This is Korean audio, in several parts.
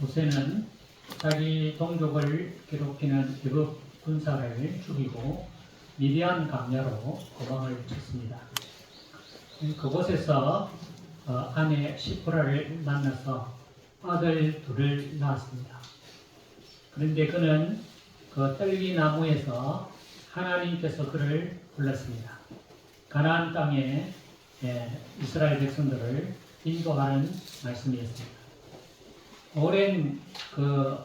모세는 자기 동족을 괴롭히는 애굽 군사를 죽이고 미디안 광야로 도망을 쳤습니다. 그곳에서 아내 시프라를 만나서 아들 둘을 낳았습니다. 그런데 그는 그 떨기나무에서 하나님께서 그를 불렀습니다. 가나안 땅에 이스라엘 백성들을 인도하는 말씀이었습니다. 오랜 그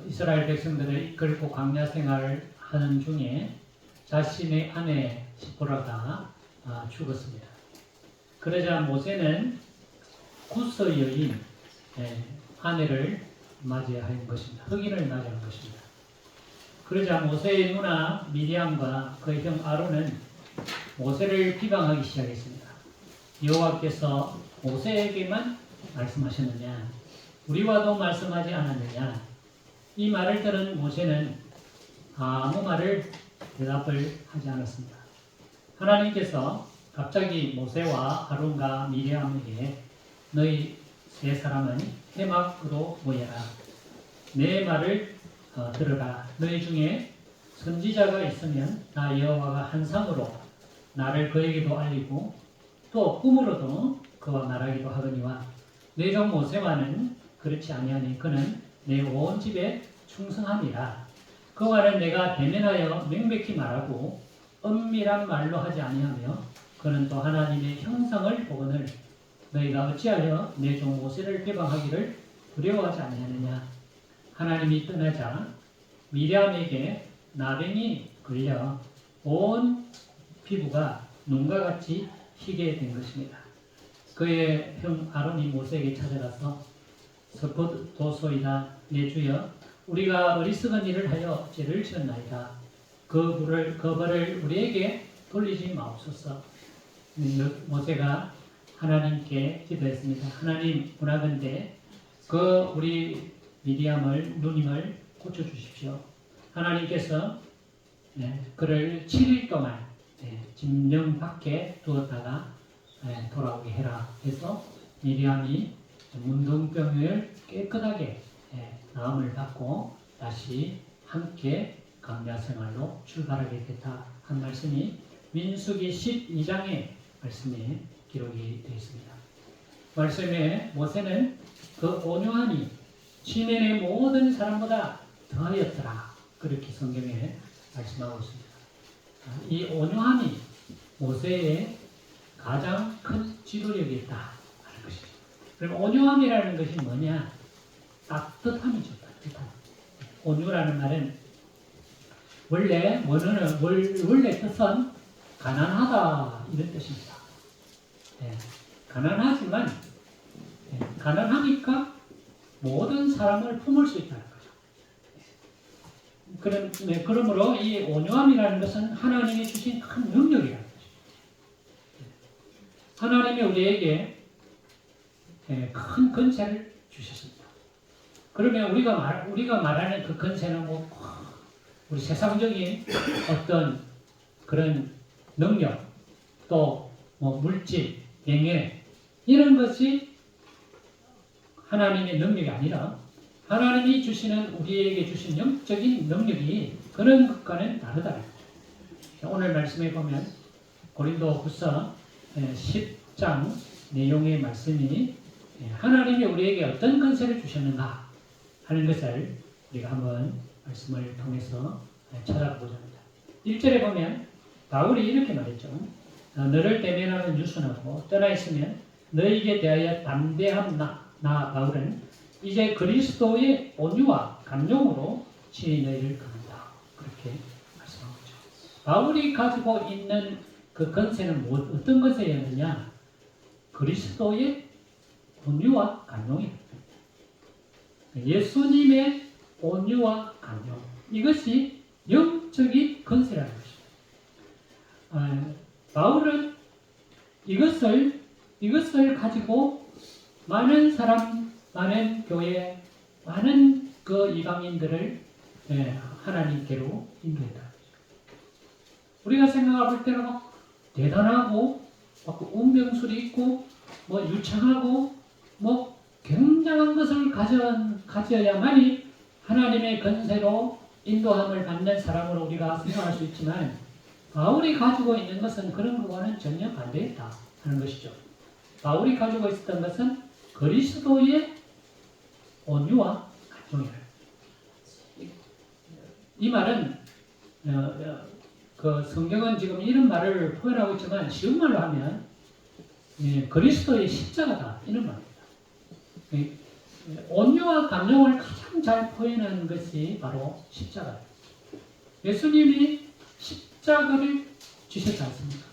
이스라엘 백성들을 이끌고 광야 생활을 하는 중에 자신의 아내 시보라가 죽었습니다. 그러자 모세는 구스 여인 아내를 맞이한 것입니다. 흑인을 맞이한 것입니다. 그러자 모세의 누나 미리암과 그의 형 아론은 모세를 비방하기 시작했습니다. 여호와께서 모세에게만 말씀하셨느냐? 우리와도 말씀하지 않았느냐? 이 말을 들은 모세는 아무 말을 대답을 하지 않았습니다. 하나님께서 갑자기 모세와 아론과 미리암에게 너희 세 사람은 해막으로 모여라. 내 말을 들으라. 너희 중에 선지자가 있으면 나 여호와가 환상으로 나를 그에게도 알리고 또 꿈으로도 그와 말하기도 하거니와 내 종 모세와는 그렇지 아니하니 그는 내 온 집에 충성함이라. 그와는 내가 대면하여 명백히 말하고 은밀한 말로 하지 아니하며 그는 또 하나님의 형상을 보거늘 너희가 어찌하여 내 종 모세를 비방하기를 두려워하지 아니하느냐. 하나님이 떠나자 미리암에게 나병이 걸려 온 피부가 눈과 같이 희게 된 것입니다. 그의 형 아론이 모세에게 찾아가서 서포도소이다 내 주여 우리가 어리석은 일을 하여 죄를 지었나이다. 그 벌을 우리에게 돌리지 마옵소서. 모세가 하나님께 기도했습니다. 하나님 원하건대 그 우리 미디암을 누님을 고쳐주십시오. 하나님께서 그를 7일 동안 진령 밖에 두었다가 돌아오게 해라 해서 미디암이 문둥병을 깨끗하게 나음을 받고 다시 함께 광야 생활로 출발하게 됐다 한 말씀이 민수기 12장의 말씀에 기록이 되어 있습니다. 말씀에 모세는 그 온유함이 시내의 모든 사람보다 더하였더라 그렇게 성경에 말씀하고 있습니다. 이 온유함이 모세의 가장 큰 지도력이 있다 하는 것입니다. 그럼 온유함이라는 것이 뭐냐? 따뜻함이죠. 따뜻함. 온유라는 말은 원래 뜻은 가난하다 이런 뜻입니다. 가난하지만 가난하니까 모든 사람을 품을 수 있다는 거죠. 그러므로 이 온유함이라는 것은 하나님이 주신 큰 능력이라는 것입니다. 하나님이 우리에게 큰 권세를 주셨습니다. 그러면 우리가 말하는 그 권세는 우리 세상적인 어떤 그런 능력, 또 물질, 명예 이런 것이 하나님의 능력이 아니라 하나님이 주시는 우리에게 주신 영적인 능력이 그런 것과는 다르다. 오늘 말씀에 보면 고린도후서 10장 내용의 말씀이 하나님이 우리에게 어떤 권세를 주셨는가 하는 것을 우리가 한번 말씀을 통해서 찾아보자 합니다. 1절에 보면 바울이 이렇게 말했죠. 너를 대면하면 유순하고 떠나 있으면 너에게 대하여 담대한 나 바울은 이제 그리스도의 온유와 감용으로 친히 너희를 거는다. 그렇게 말씀하고 있죠. 바울이 가지고 있는 그 권세는 어떤 권세였느냐? 그리스도의 온유와 감용입니다. 예수님의 온유와 감용. 이것이 영적인 권세라는 것입니다. 바울은 이것을 가지고 많은 사람, 많은 교회, 많은 그 이방인들을 하나님께로 인도했다. 우리가 생각해 볼 때는 막 대단하고 막 운명술이 있고 유창하고 굉장히 진정한 것을 가져야만이 하나님의 권세로 인도함을 받는 사람으로 우리가 생각할 수 있지만 바울이 가지고 있는 것은 그런 것과는 전혀 반대했다 하는 것이죠. 바울이 가지고 있었던 것은 그리스도의 온유와 간종이라. 이 말은 그 성경은 지금 이런 말을 표현하고 있지만 쉬운 말로 하면 그리스도의 십자가다 이런 말입니다. 온유와 감정을 가장 잘 표현하는 것이 바로 십자가예요. 예수님이 십자가를 주셨지 않습니까?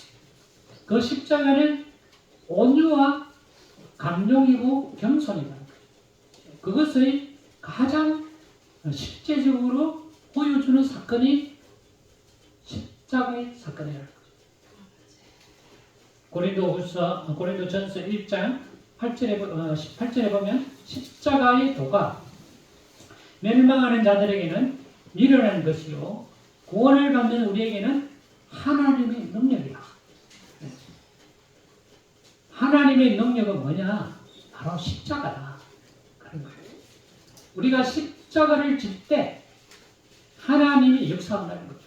그 십자가는 온유와 감정이고 겸손이다. 그것의 가장 실제적으로 보여주는 사건이 십자가의 사건이라는 거죠. 고린도전서 1장 18절에 보면 십자가의 도가 멸망하는 자들에게는 미련한 것이요 구원을 받는 우리에게는 하나님의 능력이다. 하나님의 능력은 뭐냐? 바로 십자가다. 그런 거예요. 우리가 십자가를 질 때 하나님이 역사한다는 거죠.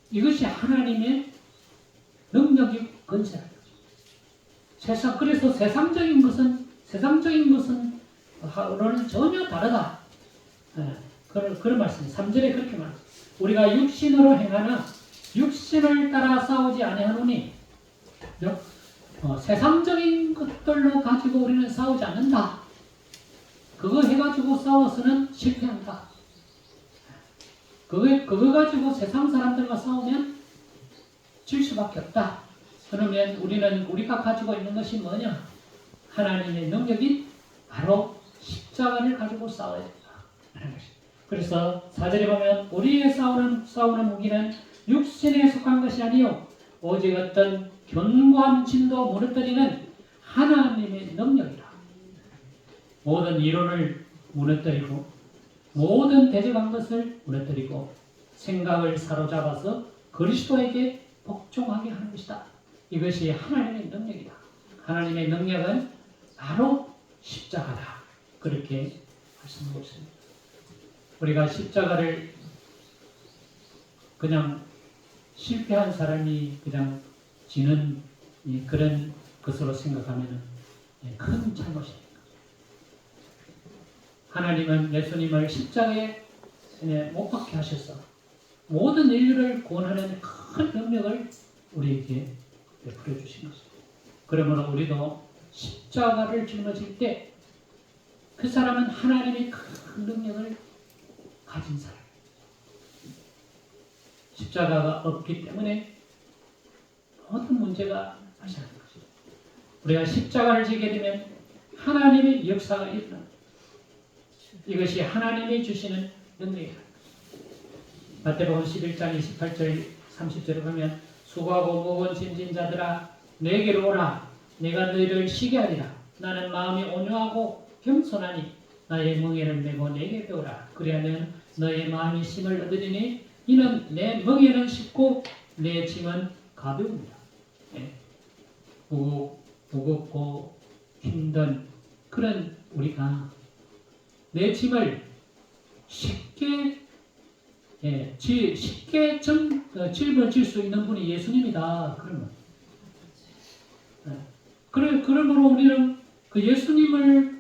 이것이 하나님의 능력이 권세라는 거죠. 그래서 세상적인 것은 하고는 전혀 다르다. 그런 말씀. 3절에 그렇게 말합니다. 우리가 육신으로 행하나 육신을 따라 싸우지 아니하노니 세상적인 것들로 가지고 우리는 싸우지 않는다. 그거 해가지고 싸워서는 실패한다. 그거 가지고 세상 사람들과 싸우면 질 수밖에 없다. 그러면 우리가 가지고 있는 것이 뭐냐? 하나님의 능력이 바로 십자가를 가지고 싸워야 된다. 그래서 4절에 보면 우리의 싸우는 무기는 육신에 속한 것이 아니요 오직 어떤 견고한 진도 무너뜨리는 하나님의 능력이다. 모든 이론을 무너뜨리고 모든 대적한 것을 무너뜨리고 생각을 사로잡아서 그리스도에게 복종하게 하는 것이다. 이것이 하나님의 능력이다. 하나님의 능력은 바로 십자가다. 그렇게 말씀하고 있습니다. 우리가 십자가를 그냥 실패한 사람이 그냥 지는 그런 것으로 생각하면 큰 잘못입니다. 하나님은 예수님을 십자가에 못 박게 하셔서 모든 인류를 구원하는 큰 능력을 우리에게 베풀어 주신 것입니다. 그러므로 우리도 십자가를 짊어질 때 그 사람은 하나님의 큰 능력을 가진 사람. 십자가가 없기 때문에 모든 문제가 발생하는 것입니다. 우리가 십자가를 지게 되면 하나님의 역사가 일어납니다. 이것이 하나님이 주시는 능력이다. 마태복음 11장 28절 30절을 보면 수고하고 무거운 짐진 자들아 내게로 오라. 내가 너희를 쉬게 하리라. 나는 마음이 온유하고 겸손하니 나의 멍에를 메고 내게 배우라. 그리하면 너의 마음이 힘을 얻으리니 이는 내 멍에는 쉽고 내 짐은 가벼웁니다. 무겁고 힘든 그런 우리가 내 짐을 쉽게 짊어질 수 있는 분이 예수님이다. 그러므로 우리는 그 예수님에게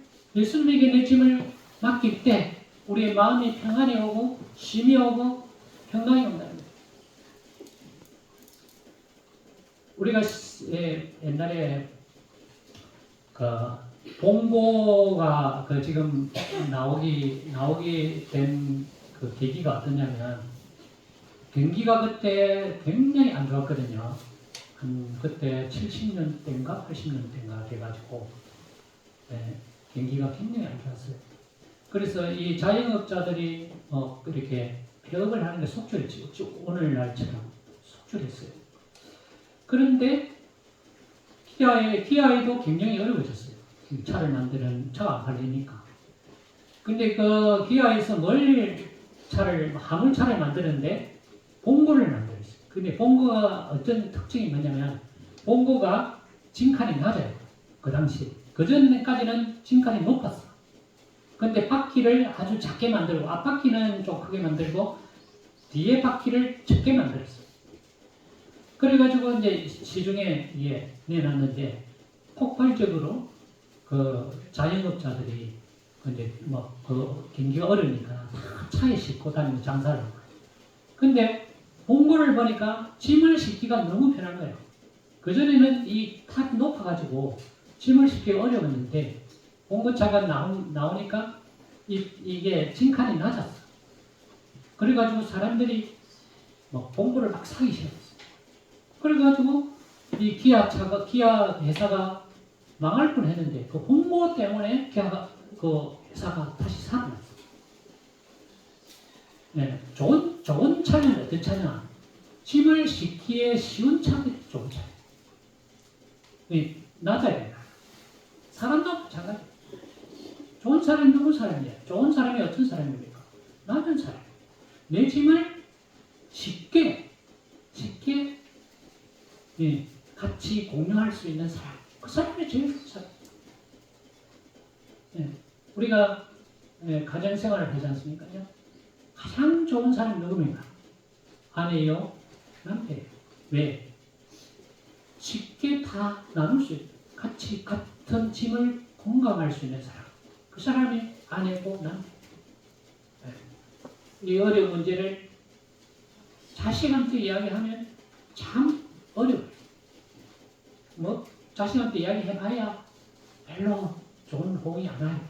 내 짐을 맡길 때 우리의 마음이 평안이 오고 쉼이 오고 평강이 온다는 거예요. 우리가 옛날에 그 봉고가 지금 나오게 된 그 계기가 어떠냐면 경기가 그때 굉장히 안 좋았거든요. 그때 70년대인가 80년대인가 돼가지고 경기가 굉장히 안 좋았어요. 그래서 이 자영업자들이 이렇게 폐업을 하는 게 속출했죠. 오늘날처럼 속출했어요. 그런데 기아에도 굉장히 어려워졌어요. 차를 만드는 차가 안 팔리니까. 근데 그 기아에서 화물차를 만드는데 봉고를 만들었어요. 근데 봉고가 어떤 특징이 뭐냐면 봉고가 진칸이 낮아요. 그 당시 그 전까지는 징칼이 높았어. 근데 바퀴를 아주 작게 만들고 앞바퀴는 좀 크게 만들고 뒤에 바퀴를 적게 만들었어. 그래가지고 이제 시중에 내놨는데 폭발적으로 그 자영업자들이 이제 그 경기가 어려우니까 다 차에 싣고 다니고 장사를 하고. 근데 봉고를 보니까 짐을 싣기가 너무 편한 거예요. 그전에는 이 탑이 높아가지고 짐을 싣기 어려웠는데 봉고차가 나오니까 이게 징칸이 낮았어. 그래가지고 사람들이 봉고를 막 사기 시작했어. 그래가지고 이 기아 회사가 망할 뻔했는데 그 홍보 때문에 그 회사가 다시 살아났어. 네, 좋은 차는 어떤 차냐? 짐을 싣기에 쉬운 차들이 좋은 차. 낮아야 돼. 사람도 마찬가지. 좋은 사람이 누구 사람이야? 좋은 사람이 어떤 사람입니까? 낮은 사람. 내 짐을 쉽게 같이 공유할 수 있는 사람. 그 사람이 제일 좋은 사람. 우리가 가정생활을 하지 않습니까? 가장 좋은 사람이 누굽니까? 아내요, 남편이요. 왜? 쉽게 다 나눌 수 있고 같이 같은 짐을 공감할 수 있는 사람. 그 사람이 아내고 남편. 이 어려운 문제를 자식한테 이야기하면 참 어려워요. 자식한테 이야기해봐야 별로 좋은 호응이 안 와요.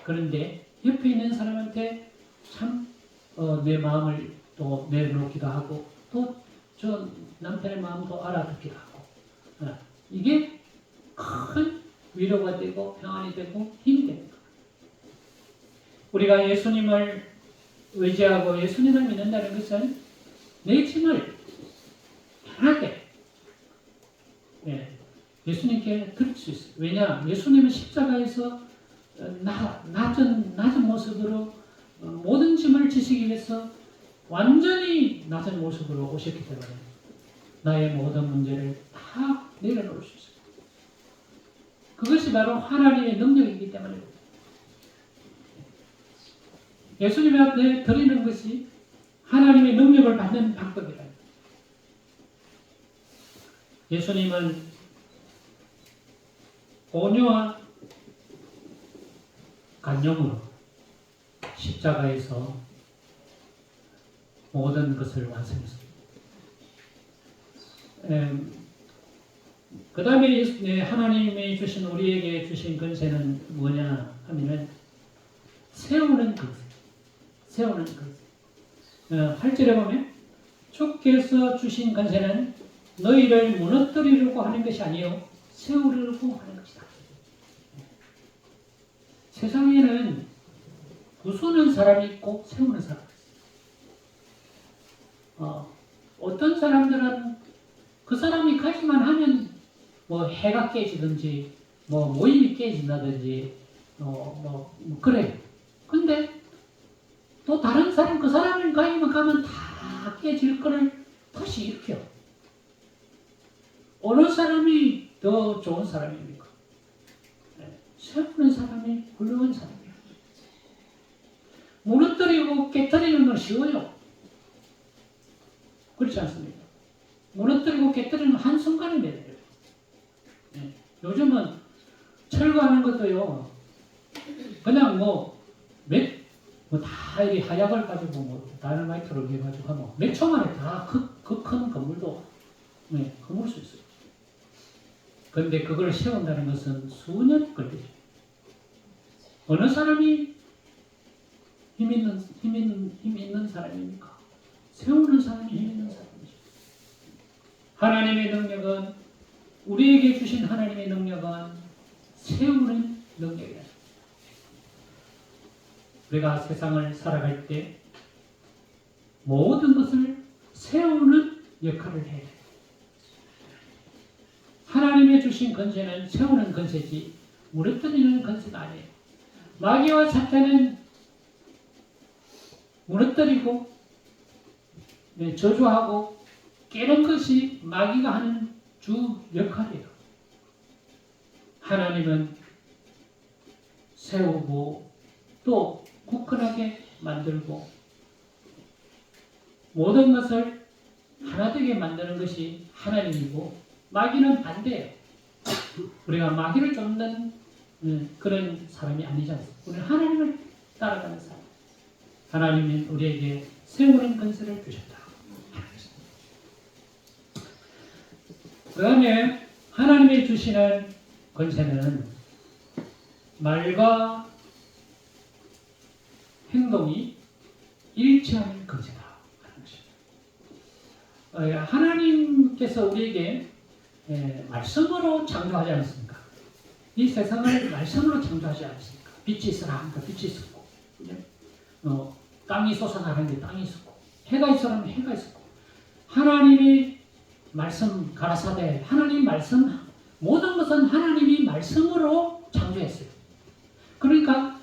그런데 옆에 있는 사람한테 참 내 마음을 또 내려놓기도 하고 또 저 남편의 마음도 알아듣기도 하고 이게 큰 위로가 되고 평안이 되고 힘이 됩니다. 우리가 예수님을 의지하고 예수님을 믿는다는 것은 내 짐을 편하게 예수님께 드릴 수 있어요. 왜냐? 예수님은 십자가에서 낮은 모습으로 모든 짐을 지시기 위해서 완전히 낮은 모습으로 오셨기 때문에 나의 모든 문제를 다 내려놓을 수 있어요. 그것이 바로 하나님의 능력이기 때문입니다. 예수님 앞에 드리는 것이 하나님의 능력을 받는 방법이다. 예수님은 온유와 간용으로 십자가에서 모든 것을 완성했습니다. 그 다음에 하나님이 주신 우리에게 주신 권세는 뭐냐 하면은 세우는 권세. 세우는 권세. 8절에 보면 주께서 주신 권세는 너희를 무너뜨리려고 하는 것이 아니요 세우려고 하는 것이다. 세상에는 부수는 사람이 있고 세우는 사람이 있어요. 어떤 사람들은 그 사람이 가기만 하면 해가 깨지든지 모임이 깨진다든지 그래요. 근데 또 다른 사람 그 사람이 가기만 가면 다 깨질 거를 다시 일으켜. 어느 사람이 더 좋은 사람입니까? 세우는 사람이 훌륭한 사람이에요. 무너뜨리고 깨뜨리는 건 쉬워요. 그렇지 않습니까? 무너뜨리고 깨뜨리는 건 한순간에 내려요. 요즘은 철거하는 것도요, 그냥 다 이 하약을 가지고 다이너마이트를 해가지고 하면 몇 초 만에 다 그 큰 건물도 허물 수 있어요. 그런데 그걸 세운다는 것은 수년 걸리죠. 어느 사람이 힘 있는 사람입니까? 세우는 사람이 힘 있는 사람이죠. 하나님의 능력은 우리에게 주신 하나님의 능력은 세우는 능력이다. 우리가 세상을 살아갈 때 모든 것을 세우는 역할을 해야 돼요. 하나님의 주신 권세는 세우는 권세지 무너뜨리는 권세가 아니에요. 마귀와 사탄은 무너뜨리고 저주하고 깨는 것이 마귀가 하는 주 역할이에요. 하나님은 세우고 또 굳건하게 만들고 모든 것을 하나 되게 만드는 것이 하나님이고 마귀는 반대예요. 우리가 마귀를 쫓는 그런 사람이 아니지 않습니까? 우리는 하나님을 따라가는 사람. 하나님은 우리에게 세우는 권세를 주셨다. 그 다음에 하나님이 주시는 권세는 말과 행동이 일치하는 권세다. 하나님께서 우리에게 말씀으로 창조하지 않습니까? 이 세상을 말씀으로 창조하지 않습니까? 빛이 있어라 하니까 빛이 있었고, 땅이 솟아나는데 땅이 있었고, 해가 있어라 하면 해가 있었고, 하나님이 말씀 가라사대, 하나님 말씀, 모든 것은 하나님이 말씀으로 창조했어요. 그러니까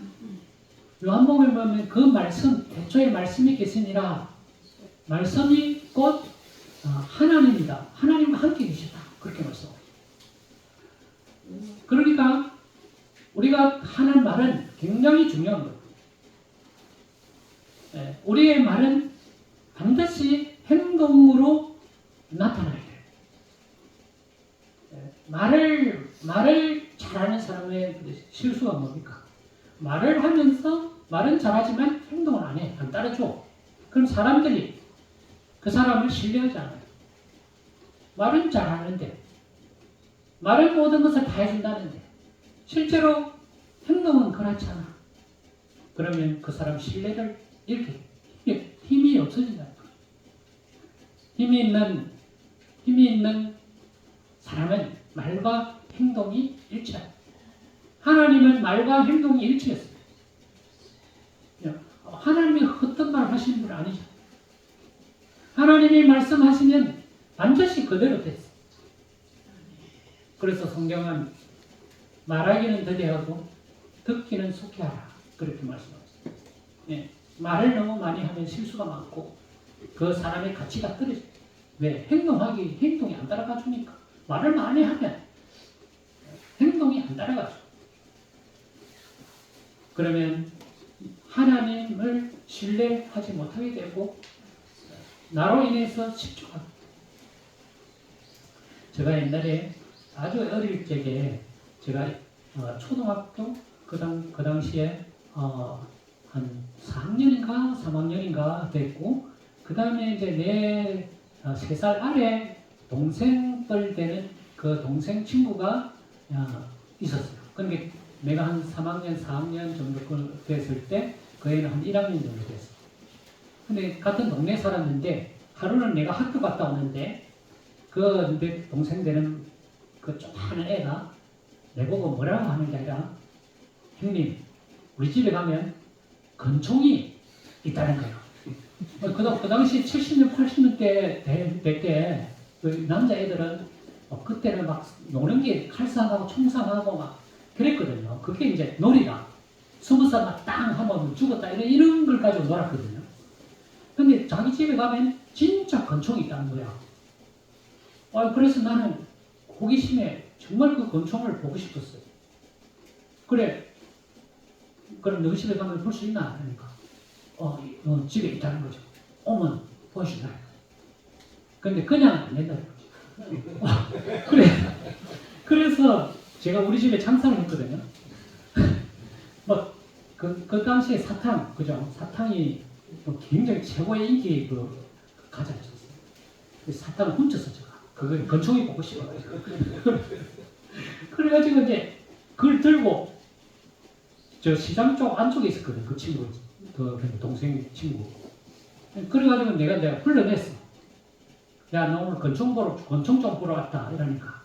요한복음에 보면 그 말씀, 애초에 말씀이 계시니라, 말씀이 곧 하나님이다. 하나님과 함께 계시다. 그렇게 말씀합니다. 그러니까 우리가 하는 말은 굉장히 중요한 거예요. 우리의 말은 반드시 행동으로 나타나야 돼요. 말을 잘하는 사람의 실수가 뭡니까? 말을 하면서 말은 잘하지만 행동을 안 해. 안 따라줘. 그럼 사람들이 그 사람을 신뢰하지 않아요. 말은 잘하는데, 말은 모든 것을 다 해준다는데, 실제로 행동은 그렇지 않아. 그러면 그 사람 신뢰를 잃게, 힘이 없어진다. 힘이 있는 사람은 말과 행동이 일치합니다. 하나님은 말과 행동이 일치했어요. 하나님이 어떤 말을 하시는 분 아니죠. 하나님이 말씀하시면 반드시 그대로 됐어요. 그래서 성경은 말하기는 더디하고 듣기는 속히하라. 그렇게 말씀하셨어요. 말을 너무 많이 하면 실수가 많고 그 사람의 가치가 떨어져요. 왜? 행동이 안 따라가 주니까. 말을 많이 하면 행동이 안 따라가죠. 그러면 하나님을 신뢰하지 못하게 되고 나로 인해서 실족합니다. 제가 옛날에 아주 어릴 적에 제가 초등학교 그 당시에 한 4학년인가 3학년인가 됐고 그 다음에 이제 내 3살 아래 동생들 되는 그 동생 친구가 있었어요. 그러니까 내가 한 3학년, 4학년 정도 됐을 때 그 애는 한 1학년 정도 됐어요. 근데 같은 동네에 살았는데 하루는 내가 학교 갔다 오는데 그 내 동생 되는 그 조그마한 애가 내보고 뭐라고 하는 게 아니라 형님 우리 집에 가면 건총이 있다는 거예요. 그 당시 70년, 80년대 될 때 그 남자애들은 그때는 막 노는 게 칼싸움하고 총상하고 막 그랬거든요. 그게 이제 놀이가 20살 막 땅 하면 죽었다 이런 걸 가지고 놀았거든요. 근데 자기 집에 가면 진짜 건총이 있다는 거야. 그래서 나는 호기심에 정말 그 건총을 보고 싶었어요. 그래, 그럼 너희 집에 가면 볼 수 있나? 그러니까 집에 있다는 거죠. 오면 보여준다. 근데 그냥 안 된다는 거죠. 그래서 제가 우리 집에 장사를 했거든요. 그 당시에 사탕, 그죠? 사탕이 굉장히 최고의 인기 가졌었어요. 사탕을 훔쳤어, 제가. 그걸 건총이 보고 싶어가지고. 그래가지고 이제 그걸 들고 저 시장 쪽 안쪽에 있었거든, 그 친구, 그 동생 친구. 그래가지고 내가 불러냈어. 야, 나 오늘 건총 좀 보러 왔다. 이러니까.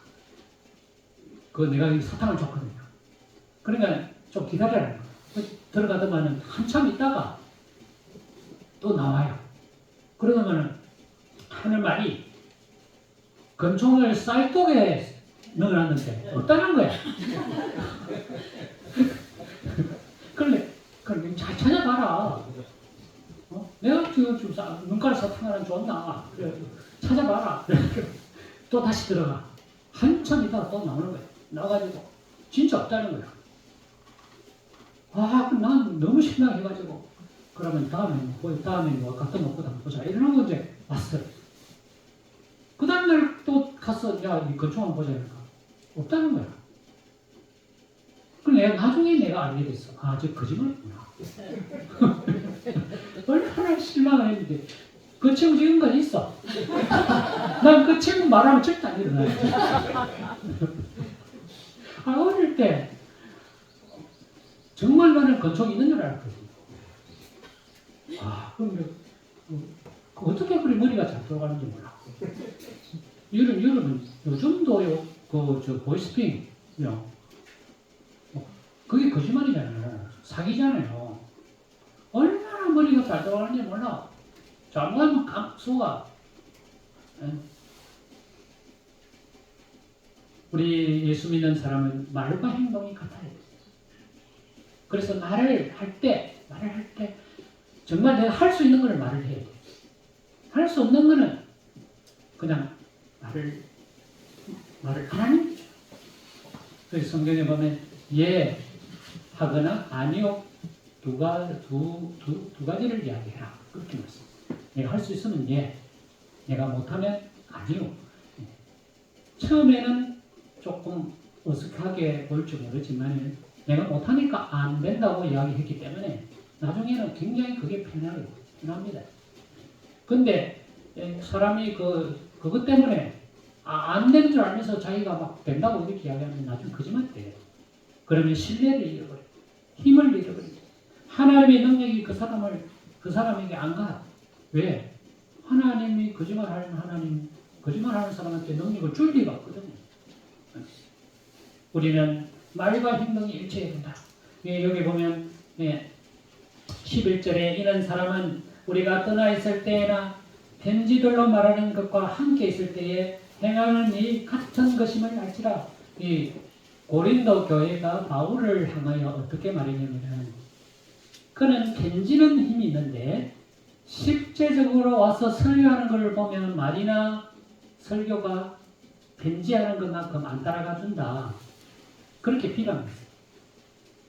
내가 사탕을 줬거든요. 그러니까 좀 기다려라. 들어가더만은 한참 있다가 또 나와요. 그러더만은 하는 말이 건총을 쌀독에 넣어놨는데 없다는 거야. 그럼 잘 찾아봐라. 내가 지금 눈깔 사탕 하나 줬나? 그래, 찾아봐라. 또 다시 들어가. 한참 있다가 또 나오는 거야. 나와가지고 진짜 없다는 거야. 그럼 난 너무 신나해가지고 그러면 다음에 뭐 갖다 놓고 보자 이러고 이제 왔어요. 그 다음날 또 가서 이 건축 한번 보자 그러니까 없다는 거야. 그럼 나중에 내가 알게 됐어. 저 거짓말이구나. 얼마나 실망을 했는데 그 친구 지금까지 있어. 난 그 친구 말하면 절대 안 일어나요. 어릴 때 정말 나는 건축이 있는 줄 알았거든. 그럼 어떻게 그리 머리가 잘 돌아가는지 몰라. 여러분 요즘도요 보이스피싱 그게 거짓말이잖아요. 사기잖아요. 얼마나 머리가 잘 돌아가는지 몰라. 잘못하면 속아. 우리 예수 믿는 사람은 말과 행동이 같아요. 그래서 말을 할 때 정말 내가 할 수 있는 걸 말을 해야 돼. 할 수 없는 거는 그냥 말을 하나님. 그래서 성경에 보면 예 하거나 아니요 두 가지를 이야기해라. 그렇게 말씀. 내가 할 수 있으면 예, 내가 못하면 아니요. 처음에는 조금 어색하게 보일지 모르지만 내가 못하니까 안 된다고 이야기했기 때문에 나중에는 굉장히 그게 편합니다. 근데 사람이 그것 때문에 안 되는 줄 알면서 자기가 막 된다고 이렇게 이야기하면 나중에 거짓말 돼요. 그러면 신뢰를 잃어버려요. 힘을 잃어버려요. 하나님의 능력이 그 사람에게 안 가. 왜? 하나님이 거짓말하는 사람한테 능력을 줄 리가 없거든요. 우리는 말과 행동이 일치해야 된다. 여기 보면 11절에 이런 사람은 우리가 떠나 있을 때나 편지들로 말하는 것과 함께 있을 때에 행하는 이 같은 것임을 알지라. 이 고린도 교회가 바울을 향하여 어떻게 말했냐면 그는 편지는 힘이 있는데 실제적으로 와서 설교하는 것을 보면 말이나 설교가 편지하는 것만큼 안 따라가 준다. 그렇게 비방했어요.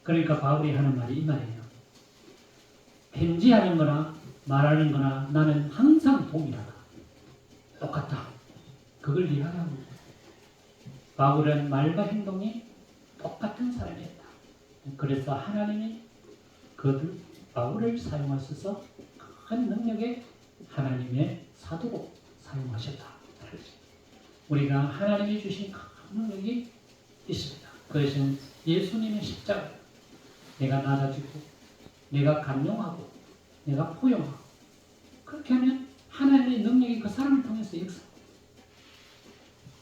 그러니까 바울이 하는 말이 이 말이에요. 편지하는 거나 말하는 거나 나는 항상 동일하다. 똑같다. 그걸 이야기하고 바울은 말과 행동이 똑같은 사람이었다. 그래서 하나님이 바울을 사용하셔서 큰 능력의 하나님의 사도로 사용하셨다. 우리가 하나님이 주신 큰 능력이 있습니다. 그것은 예수님의 십자가. 내가 낮아지고 내가 간용하고 내가 포용하고 그렇게 하면 하나님의 능력이 그 사람을 통해서 역사합니다.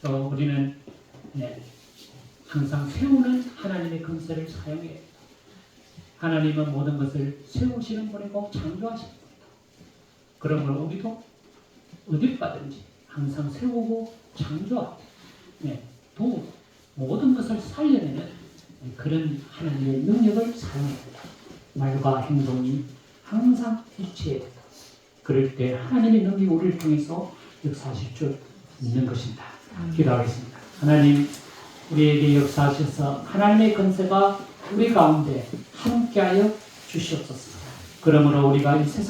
또 우리는 항상 세우는 하나님의 권세를 사용해야 합니다. 하나님은 모든 것을 세우시는 분이고 창조하시는 분이다. 그러므로 우리도 어딜 가든지 항상 세우고 창조하고 도우고 모든 것을 살려내는 그런 하나님의 능력을 사용해야 합니다. 말과 행동이 항상 일치해야 된다. 그럴 때 하나님의 능력이 우리를 통해서 역사하실 줄 믿는 것입니다. 기도하겠습니다. 하나님, 우리에게 역사하셔서 하나님의 권세가 우리 가운데 함께하여 주시옵소서. 그러므로 우리가 이 세상